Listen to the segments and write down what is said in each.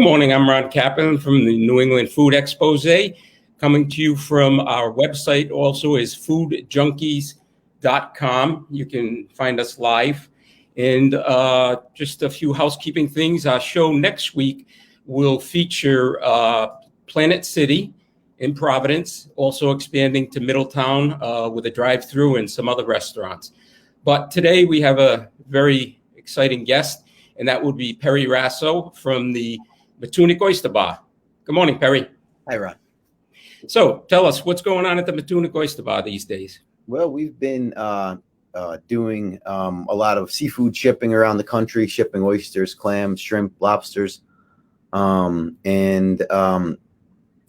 Good morning. I'm Ron Kaplan from the New England Food Expose. Coming to you from our website also is foodjunkies.com. You can find us live. And just a few housekeeping things. Our show next week will feature Planet City in Providence, also expanding to Middletown with a drive-through and some other restaurants. But today we have a very exciting guest, and that would be Perry Rasso from the Matunck Oyster Bar. Good morning, Perry. Hi, Ron. So tell us what's going on at the Matunck Oyster Bar these days. Well, we've been doing a lot of seafood shipping around the country, shipping oysters, clams, shrimp, lobsters, and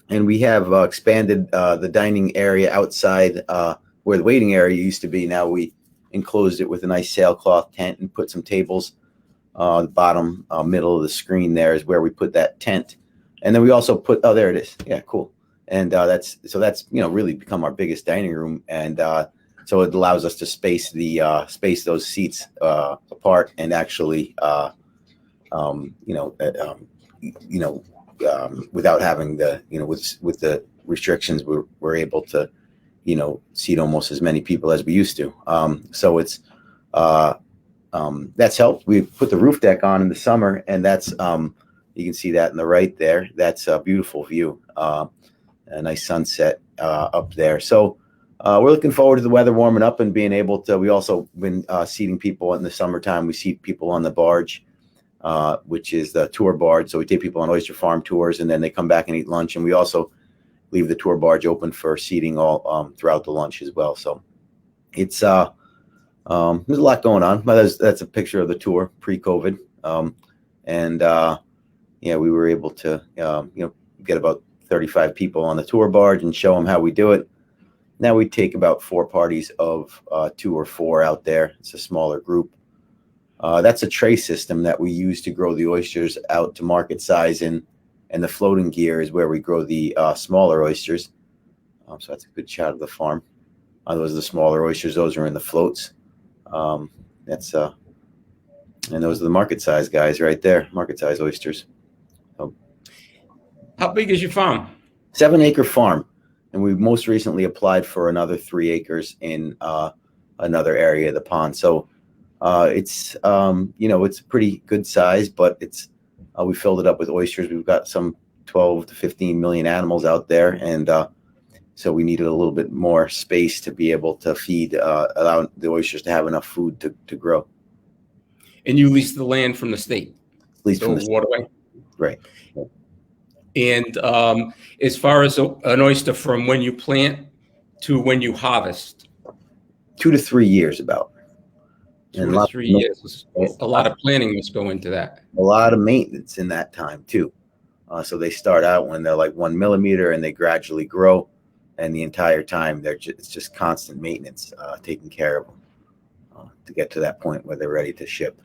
we have expanded the dining area outside where the waiting area used to be. Now we enclosed it with a nice sailcloth tent and put some tables. The bottom middle of the screen there is where we put that tent, and then we also put there it is. Yeah, cool. And that's really become our biggest dining room, and so it allows us to space those seats apart and actually without having the with the restrictions we're able to seat almost as many people as we used to. So it's that's helped. We put the roof deck on in the summer, and that's you can see that in the right there. That's a beautiful view, a nice sunset up there. So we're looking forward to the weather warming up and being able to. We also been seating people in the summertime. We seat people on the barge, which is the tour barge. So we take people on oyster farm tours, and then they come back and eat lunch. And we also leave the tour barge open for seating all throughout the lunch as well. So it's there's a lot going on. That's a picture of the tour pre-COVID, and we were able to get about 35 people on the tour barge and show them how we do it. Now we take about 4 parties of 2 or 4 out there. It's a smaller group. That's a tray system that we use to grow the oysters out to market size, and the floating gear is where we grow the smaller oysters. So that's a good shot of the farm. Those are the smaller oysters. Those are in the floats. And those are the market size guys right there, market size oysters. So, how big is your farm? 7-acre farm, and we most recently applied for another 3 acres in another area of the pond. So it's it's a pretty good size, but it's we filled it up with oysters. We've got some 12 to 15 million animals out there, and so we needed a little bit more space to be able to feed, allow the oysters to have enough food to grow. And you lease the land from the state? Leased from the waterway? Right. And as far as an oyster from when you plant to when you harvest? 2 to 3 years about. 2 to 3 years. A lot of planning must go into that. A lot of maintenance in that time too. So they start out when they're like 1 millimeter, and they gradually grow. And the entire time, it's just constant maintenance, taking care of them to get to that point where they're ready to ship.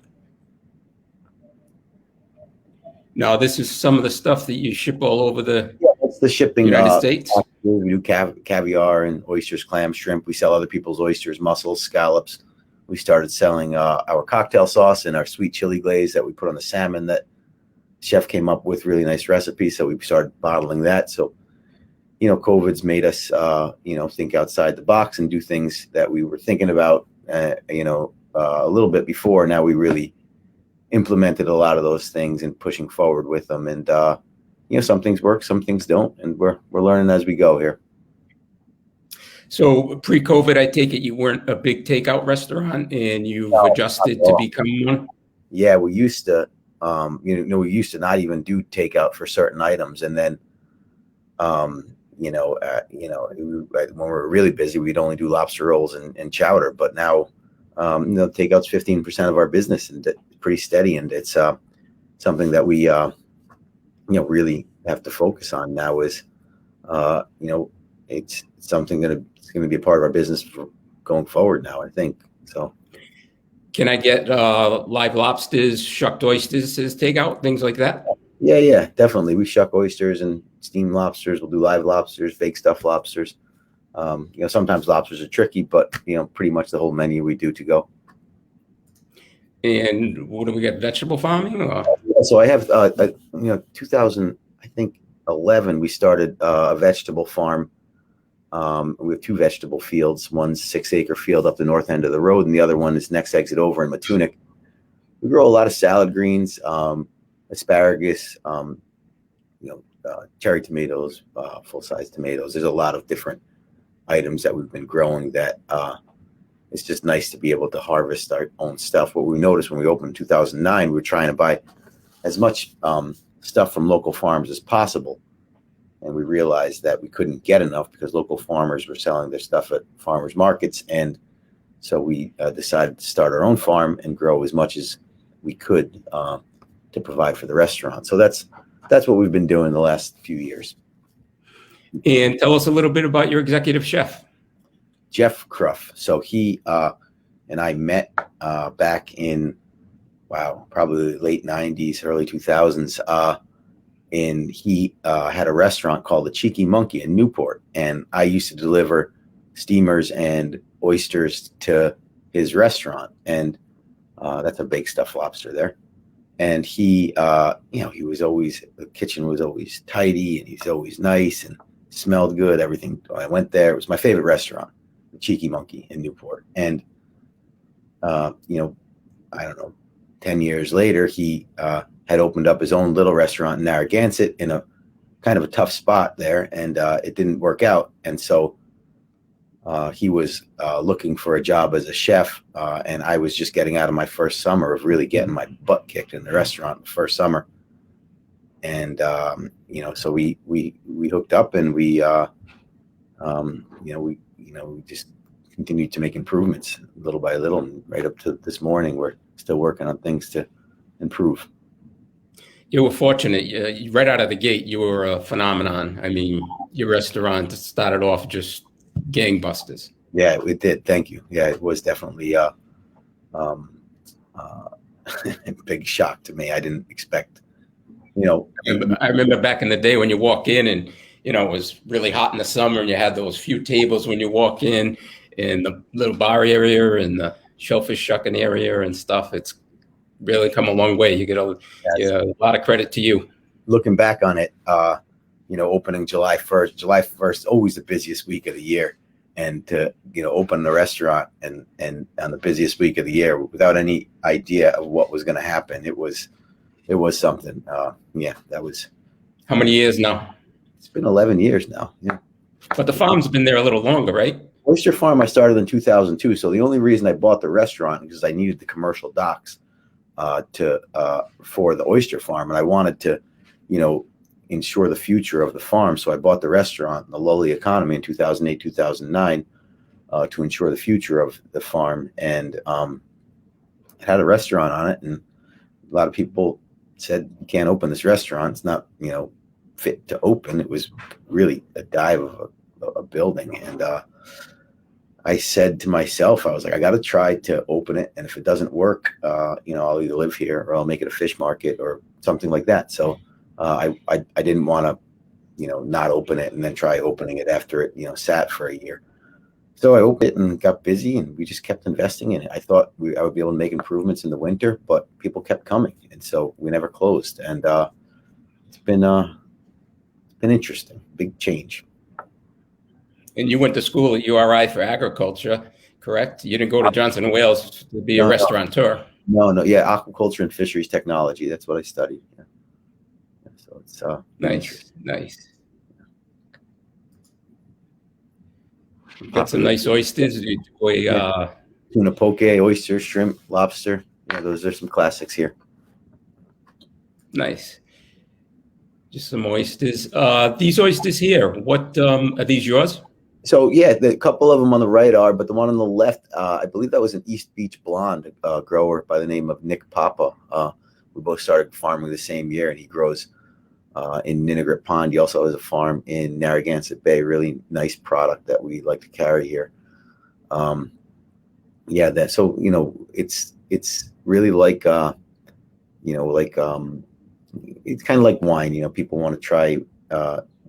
Now, this is some of the stuff that you ship all over the that's the shipping United States. We do caviar and oysters, clams, shrimp. We sell other people's oysters, mussels, scallops. We started selling our cocktail sauce and our sweet chili glaze that we put on the salmon. That chef came up with really nice recipes, so we started bottling that. So COVID's made us, think outside the box and do things that we were thinking about, a little bit before. Now we really implemented a lot of those things and pushing forward with them. And, some things work, some things don't. And we're learning as we go here. So pre-COVID, I take it you weren't a big takeout restaurant, and you've adjusted to become one? Yeah, we used to, we used to not even do takeout for certain items. And then, when we were really busy, we'd only do lobster rolls and chowder. But now, takeout's 15% of our business, and it's pretty steady. And it's something that we, really have to focus on now. Is, it's something it's going to be a part of our business for going forward now, I think. So, can I get live lobsters, shucked oysters as takeout, things like that? Yeah, definitely. We shuck oysters and steamed lobsters. We'll do live lobsters, fake stuffed lobsters. Sometimes lobsters are tricky, but pretty much the whole menu we do to go. And what do we get? Vegetable farming? Or? So I have, 2000, I think 11, we started a vegetable farm. We have two vegetable fields. One's 6-acre field up the north end of the road, and the other one is next exit over in Matunck. We grow a lot of salad greens, asparagus, cherry tomatoes, full-size tomatoes. There's a lot of different items that we've been growing that it's just nice to be able to harvest our own stuff. What we noticed when we opened in 2009, we were trying to buy as much stuff from local farms as possible. And we realized that we couldn't get enough because local farmers were selling their stuff at farmers markets. And so we decided to start our own farm and grow as much as we could to provide for the restaurant. So that's what we've been doing the last few years. And tell us a little bit about your executive chef. Jeff Cruff. So he and I met back in, probably the late 90s, early 2000s. And he had a restaurant called the Cheeky Monkey in Newport. And I used to deliver steamers and oysters to his restaurant. And that's a big stuffed lobster there. And he, he was always, the kitchen was always tidy and he's always nice and smelled good. Everything. When I went there, it was my favorite restaurant, the Cheeky Monkey in Newport. And, I don't know, 10 years later, he had opened up his own little restaurant in Narragansett in a kind of a tough spot there, and it didn't work out. And so he was looking for a job as a chef, and I was just getting out of my first summer of really getting my butt kicked in the restaurant the first summer. And so we hooked up, and we just continued to make improvements little by little, and right up to this morning, we're still working on things to improve. You were fortunate. Right out of the gate, you were a phenomenon. I mean, your restaurant started off just gangbusters. Yeah, it did. Thank you. Yeah, it was definitely a big shock to me. I didn't expect, I remember back in the day when you walk in and, it was really hot in the summer and you had those few tables when you walk in the little bar area and the shellfish shucking area and stuff. It's really come a long way. You get a lot of credit to you. Looking back on it, opening July 1st, always the busiest week of the year. And to, open the restaurant and on the busiest week of the year without any idea of what was going to happen. It was something. That was. How many years now? It's been 11 years now. Yeah. But the farm's been there a little longer, right? Oyster Farm I started in 2002. So the only reason I bought the restaurant is because I needed the commercial docks for the oyster farm, and I wanted to, ensure the future of the farm. So I bought the restaurant in the lowly economy in 2008, 2009 to ensure the future of the farm, and it had a restaurant on it. And a lot of people said, "You can't open this restaurant. It's not, fit to open." It was really a dive of a building, and I said to myself, I was like, I got to try to open it. And if it doesn't work, I'll either live here or I'll make it a fish market or something like that. So I didn't want to, not open it and then try opening it after it, sat for a year. So I opened it and got busy, and we just kept investing in it. I thought I would be able to make improvements in the winter, but people kept coming. And so we never closed. And it's been interesting, big change. And you went to school at URI for agriculture, correct? You didn't go to Johnson & Wales to be a restaurateur. No. Yeah, aquaculture and fisheries technology. That's what I studied. Yeah. So it's nice. Got some nice oysters. Tuna poke, oyster, shrimp, lobster. Yeah, those are some classics here. Nice. Just some oysters. These oysters here, what are these yours? So yeah, the couple of them on the right are, but the one on the left, I believe that was an East Beach blonde grower by the name of Nick Papa. We both started farming the same year, and he grows in Ninigret Pond. He also has a farm in Narragansett Bay. Really nice product that we like to carry here. It's really like it's kind of like wine. People want to try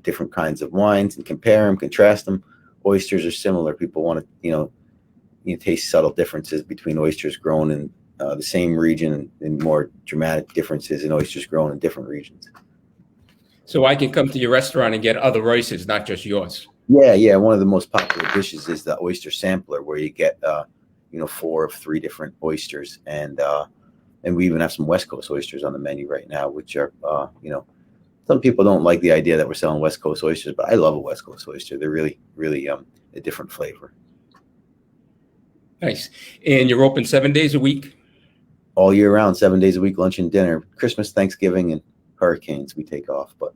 different kinds of wines and compare them, contrast them. Oysters are similar. People want to, taste subtle differences between oysters grown in the same region and more dramatic differences in oysters grown in different regions. So I can come to your restaurant and get other oysters, not just yours. Yeah. One of the most popular dishes is the oyster sampler, where you get 4 of 3 different oysters, and we even have some West Coast oysters on the menu right now, which are some people don't like the idea that we're selling West Coast oysters, but I love a West Coast oyster. They're really a different flavor. Nice. And you're open 7 days a week? All year round, 7 days a week, lunch and dinner. Christmas, Thanksgiving, and hurricanes we take off, but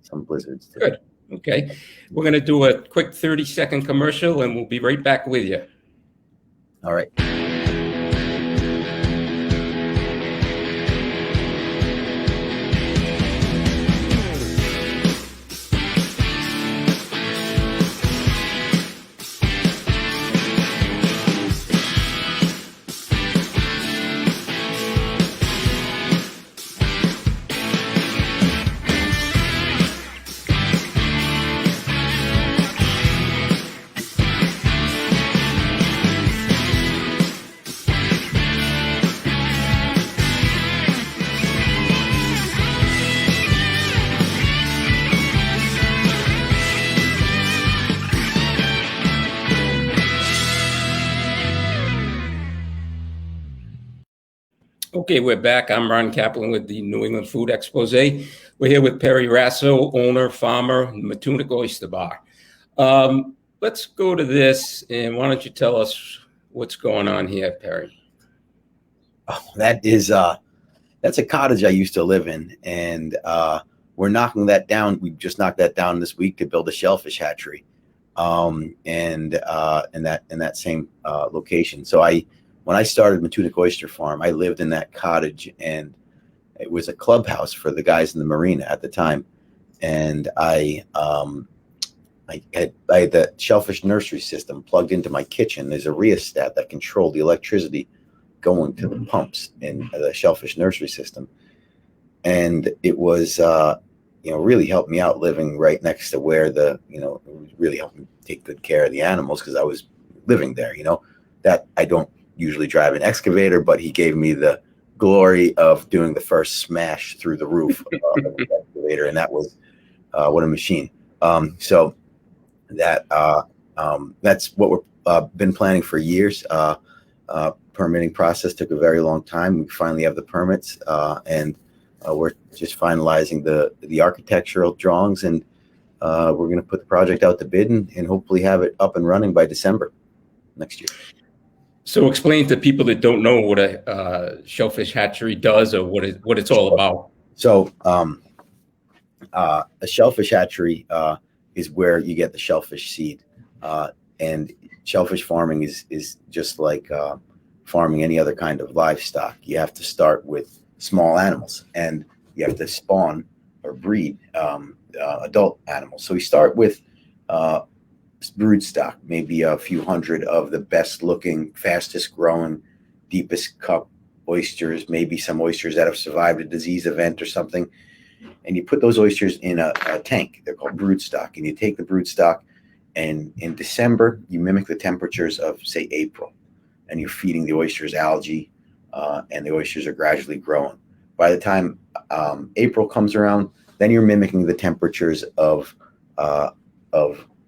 some blizzards too. Good. Okay. We're going to do a quick 30-second commercial, and we'll be right back with you. All right. Okay, we're back. I'm Ron Kaplan with the New England Food Expose. We're here with Perry Rasso, owner, farmer, Matunck Oyster Bar. Let's go to this, and why don't you tell us what's going on here, Perry? Oh, that's a cottage I used to live in, and we're knocking that down. We just knocked that down this week to build a shellfish hatchery, and in that same location. So when I started Matunck Oyster Farm, I lived in that cottage, and it was a clubhouse for the guys in the marina at the time. And I had the shellfish nursery system plugged into my kitchen. There's a rheostat that controlled the electricity going to the pumps in the shellfish nursery system. And it was, really helped me out living right next to where it really helped me take good care of the animals, because I was living there, that I don't usually drive an excavator, but he gave me the glory of doing the first smash through the roof of the excavator, and that was what a machine. So that's what we've been planning for years. Permitting process took a very long time. We finally have the permits, and we're just finalizing the architectural drawings, and we're going to put the project out to bid and hopefully have it up and running by December next year. So explain to people that don't know what a shellfish hatchery does, or what it's all about. So a shellfish hatchery is where you get the shellfish seed, and shellfish farming is just like farming any other kind of livestock. You have to start with small animals, and you have to spawn or breed adult animals. So we start with brood stock, maybe a few hundred of the best looking, fastest growing, deepest cup oysters, maybe some oysters that have survived a disease event or something. And you put those oysters in a tank. They're called brood stock. And you take the brood stock, and in December, you mimic the temperatures of, say, April. And you're feeding the oysters algae, and the oysters are gradually growing. By the time April comes around, then you're mimicking the temperatures of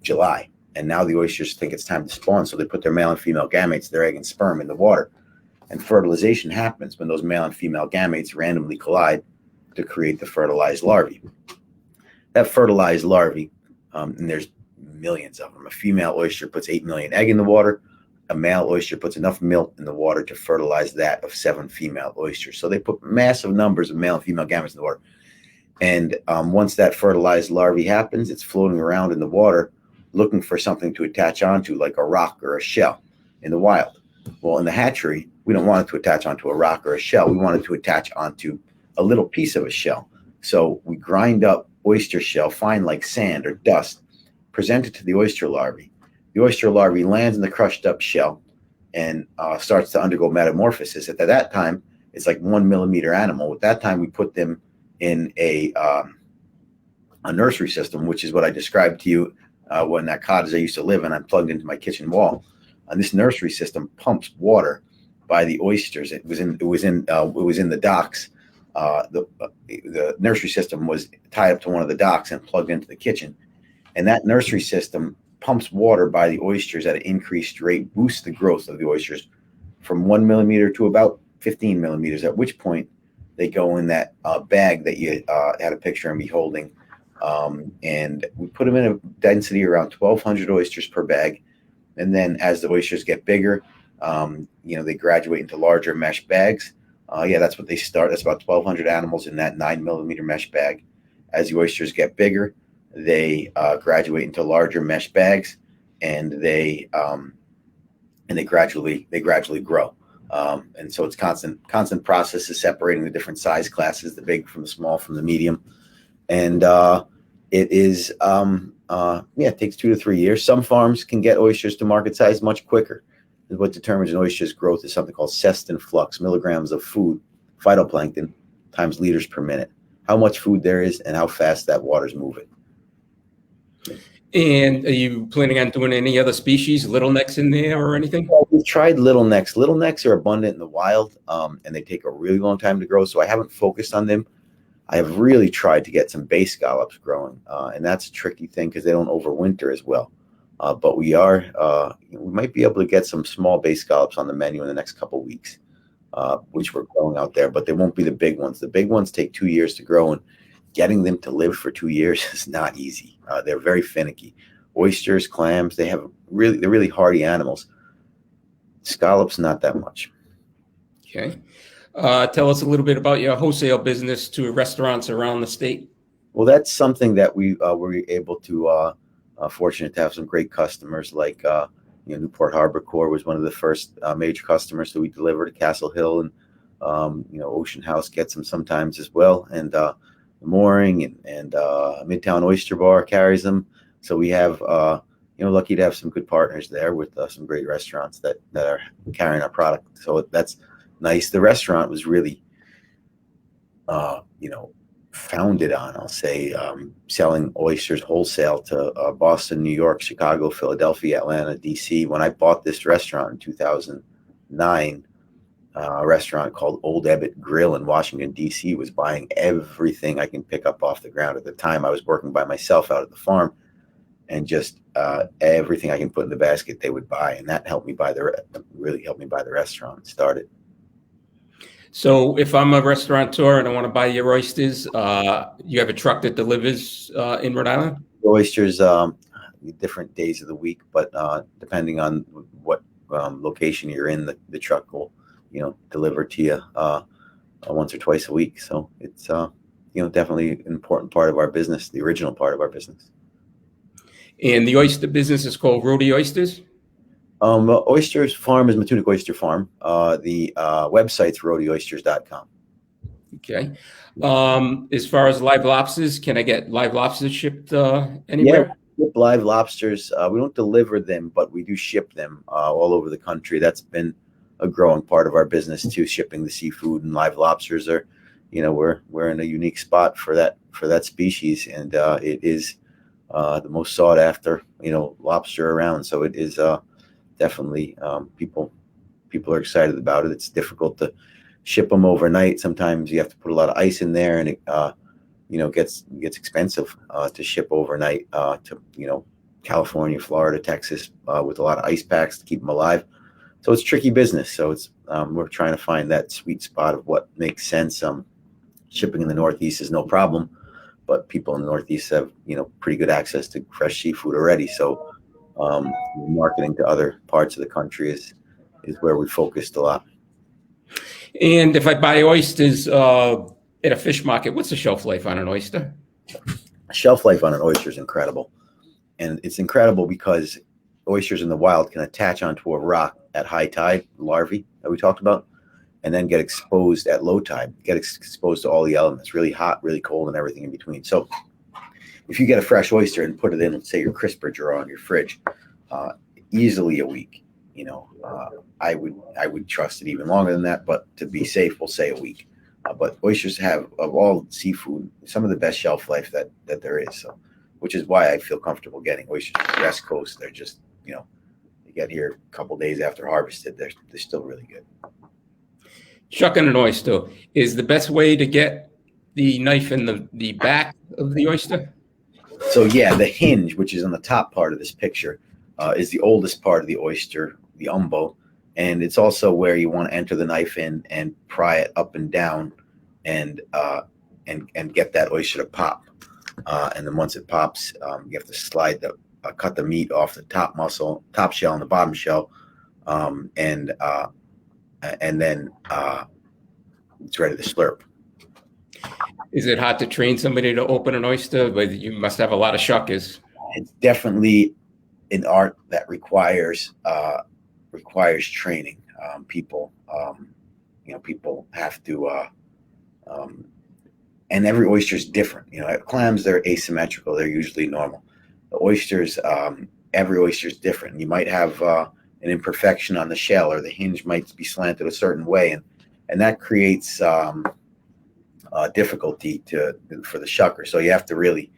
July. And now the oysters think it's time to spawn, so they put their male and female gametes, their egg and sperm, in the water. And fertilization happens when those male and female gametes randomly collide to create the fertilized larvae. That fertilized larvae, and there's millions of them. A female oyster puts 8 million egg in the water. A male oyster puts enough milk in the water to fertilize that of 7 female oysters. So they put massive numbers of male and female gametes in the water. And once that fertilized larvae happens, it's floating around in the water, looking for something to attach onto, like a rock or a shell in the wild. Well, in the hatchery, we don't want it to attach onto a rock or a shell. We want it to attach onto a little piece of a shell. So we grind up oyster shell, fine like sand or dust, present it to the oyster larvae. The oyster larvae lands in the crushed up shell and starts to undergo metamorphosis. At that time, it's like 1 millimeter animal. At that time, we put them in a nursery system, which is what I described to you when that cottage I used to live in, I plugged into my kitchen wall. And this nursery system pumps water by the oysters. It was in the docks. The nursery system was tied up to one of the docks and plugged into the kitchen, and that nursery system pumps water by the oysters at an increased rate, boosts the growth of the oysters from 1 millimeter to about 15 millimeters, at which point they go in that bag that you had a picture of me holding. And we put them in a density around 1,200 oysters per bag. And then as the oysters get bigger, they graduate into larger mesh bags. That's what they start. That's about 1,200 animals in that 9 millimeter mesh bag. As the oysters get bigger, they graduate into larger mesh bags, and they gradually grow. And so it's constant process of separating the different size classes, the big from the small from the medium. And it is it takes 2 to 3 years. Some farms can get oysters to market size much quicker. What determines an oyster's growth is something called cestin flux, milligrams of food, phytoplankton, times liters per minute. How much food there is and how fast that water's moving. And are you planning on doing any other species, little necks in there or anything? Well, we've tried little necks. Little necks are abundant in the wild, and they take a really long time to grow, so I haven't focused on them. I have really tried to get some bay scallops growing, and that's a tricky thing because they don't overwinter as well. But we might be able to get some small bay scallops on the menu in the next couple of weeks, which we're growing out there, but they won't be the big ones. The big ones take 2 years to grow, and getting them to live for 2 years is not easy. They're very finicky. Oysters, clams, they're really hardy animals. Scallops, not that much. Okay. Tell us a little bit about your wholesale business to restaurants around the state. Well, that's something that we were able to, fortunate to have some great customers like, Newport Harbor Corps was one of the first major customers that we deliver to Castle Hill, and, Ocean House gets them sometimes as well. And Mooring and Midtown Oyster Bar carries them. So we have, lucky to have some good partners there with some great restaurants that are carrying our product. So that's nice. The restaurant was really, founded on, I'll say, selling oysters wholesale to Boston, New York, Chicago, Philadelphia, Atlanta, DC. When I bought this restaurant in 2009, a restaurant called Old Ebbitt Grill in Washington, D.C. was buying everything I can pick up off the ground. At the time, I was working by myself out at the farm, and just everything I can put in the basket, they would buy. And that really helped me buy the restaurant and start it. So if I'm a restaurateur and I want to buy your oysters, you have a truck that delivers in Rhode Island? The oysters, different days of the week, but depending on what location you're in, the truck will deliver to you once or twice a week. So it's definitely an important part of our business, the original part of our business. And the oyster business is called Rody Oysters? Oysters Farm is Matunck Oyster Farm. The website's rodyoysters.com. Okay. As far as live lobsters, can I get live lobsters shipped anywhere? Yeah, live lobsters. We don't deliver them, but we do ship them all over the country. That's been a growing part of our business too, shipping the seafood, and live lobsters are, we're in a unique spot for that species, and it is the most sought after, lobster around. So it is definitely people are excited about it. It's difficult to ship them overnight. Sometimes you have to put a lot of ice in there, and it gets expensive to ship overnight to California, Florida, Texas with a lot of ice packs to keep them alive. So it's tricky business. So it's we're trying to find that sweet spot of what makes sense. Shipping in the Northeast is no problem, but people in the Northeast have pretty good access to fresh seafood already. So marketing to other parts of the country is where we focused a lot. And if I buy oysters at a fish market, what's the shelf life on an oyster? Shelf life on an oyster is incredible, and it's incredible because oysters in the wild can attach onto a rock at high tide, larvae that we talked about, and then get exposed at low tide, get exposed to all the elements, really hot, really cold, and everything in between. So if you get a fresh oyster and put it in, let's say, your crisper drawer on your fridge, easily a week. I would trust it even longer than that, but to be safe, we'll say a week. But oysters have, of all seafood, some of the best shelf life that there is. So, which is why I feel comfortable getting oysters from the West Coast. They're just, they get here a couple days after harvested. They're still really good. Shucking an oyster is the best way to get the knife in the back of the oyster. So yeah, the hinge, which is on the top part of this picture, is the oldest part of the oyster, the umbo, and it's also where you want to enter the knife in and pry it up and down, and get that oyster to pop. And then once it pops, you have to slide cut the meat off the top shell, and the bottom shell, and then it's ready to slurp. Is it hard to train somebody to open an oyster? But you must have a lot of shuckers. It's definitely an art that requires training. People have to, and every oyster is different. Clams, they're asymmetrical; they're usually normal. The oysters, every oyster is different. You might have an imperfection on the shell, or the hinge might be slanted a certain way, and that creates difficulty for the shucker. So you have to really,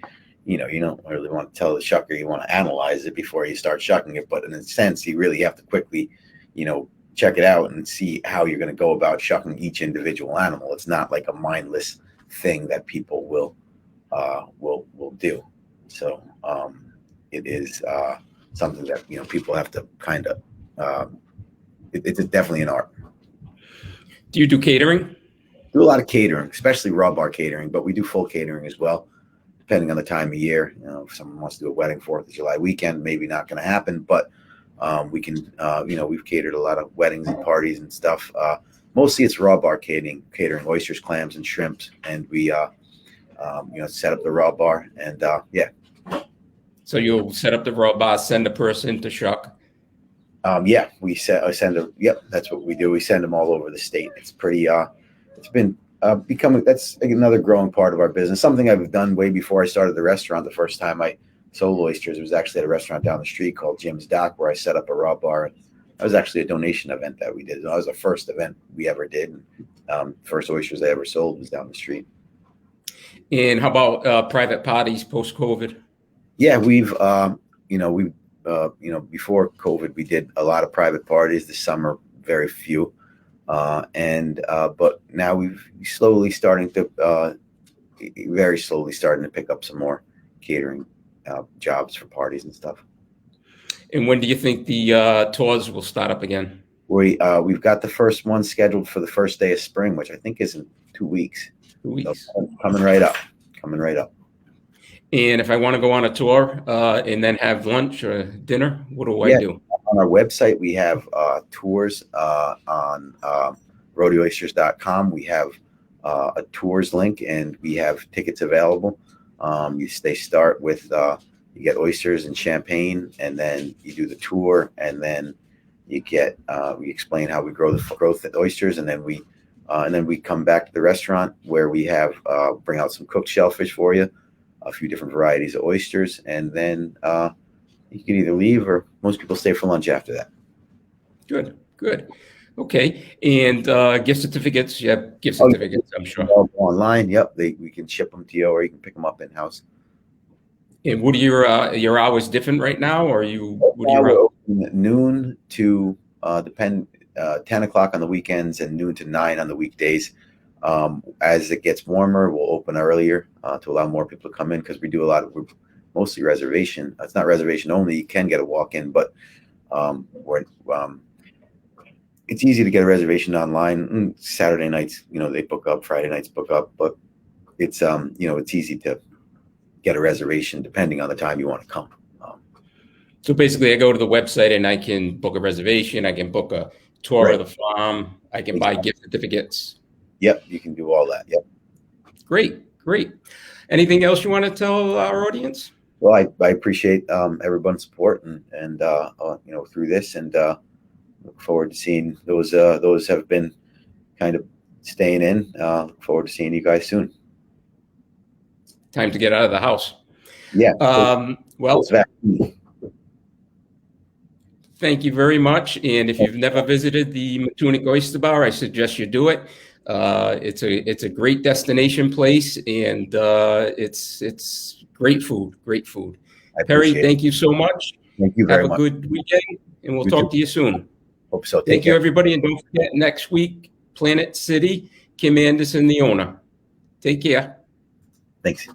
you don't really want to tell the shucker, you want to analyze it before you start shucking it. But in a sense, you really have to quickly, check it out and see how you're going to go about shucking each individual animal. It's not like a mindless thing that people will do. So it is something that people have to kind of. It's definitely an art. Do you do catering? Do a lot of catering, especially raw bar catering, but we do full catering as well, depending on the time of year. If someone wants to do a wedding 4th of July weekend, maybe not going to happen, but we can, we've catered a lot of weddings and parties and stuff. Mostly it's raw bar catering, oysters, clams, and shrimps. And we, set up the raw bar and, yeah. So you'll set up the raw bar, send a person to shuck. Yeah, I send them. Yep. That's what we do. We send them all over the state. It's pretty, it's been becoming, that's another growing part of our business. Something I've done way before I started the restaurant. The first time I sold oysters, it was actually at a restaurant down the street called Jim's Dock, where I set up a raw bar. That was actually a donation event that we did. That was the first event we ever did. First oysters I ever sold was down the street. And how about private parties post-COVID? Yeah, before COVID, we did a lot of private parties. This summer, very few. But now we've very slowly starting to pick up some more catering jobs for parties and stuff. And when do you think the tours will start up again? We've got the first one scheduled for the first day of spring, which I think is in 2 weeks. 2 weeks. So coming right up. And if I want to go on a tour and then have lunch or dinner, what do I do? On our website, we have tours on rodeooysters.com. We have a tours link, and we have tickets available. They start with you get oysters and champagne, and then you do the tour, and then you get we explain how we grow the oysters, and then we come back to the restaurant where we have bring out some cooked shellfish for you, a few different varieties of oysters, and then you can either leave, or most people stay for lunch after that. Good. Okay. And gift certificates? You have gift certificates, I'm sure. Online, yep. We can ship them to you, or you can pick them up in-house. And what are your hours different right now, or we're open at noon to 10 o'clock on the weekends, and noon to 9 on the weekdays. As it gets warmer, we'll open earlier to allow more people to come in, because we do we're mostly reservation. It's not reservation only. You can get a walk-in, but it's easy to get a reservation online. Saturday nights, they book up. Friday nights book up, but it's it's easy to get a reservation depending on the time you want to come. So basically, I go to the website and I can book a reservation. I can book a tour of the farm. I can buy gift certificates. Yep, you can do all that. Yep. Great. Anything else you want to tell our audience? Well, I appreciate everyone's support and through this, and look forward to seeing those have been kind of staying in. Look forward to seeing you guys soon. Time to get out of the house. Yeah. Thank you very much. And if you've never visited the Matunck Oyster Bar, I suggest you do it. It's a great destination place, and it's great food. Perry, thank you so much. Thank you very much. Have a good weekend, and we'll talk to you soon. Hope so. Thank you, everybody. And don't forget, next week, Planet City, Kim Anderson, the owner. Take care. Thanks.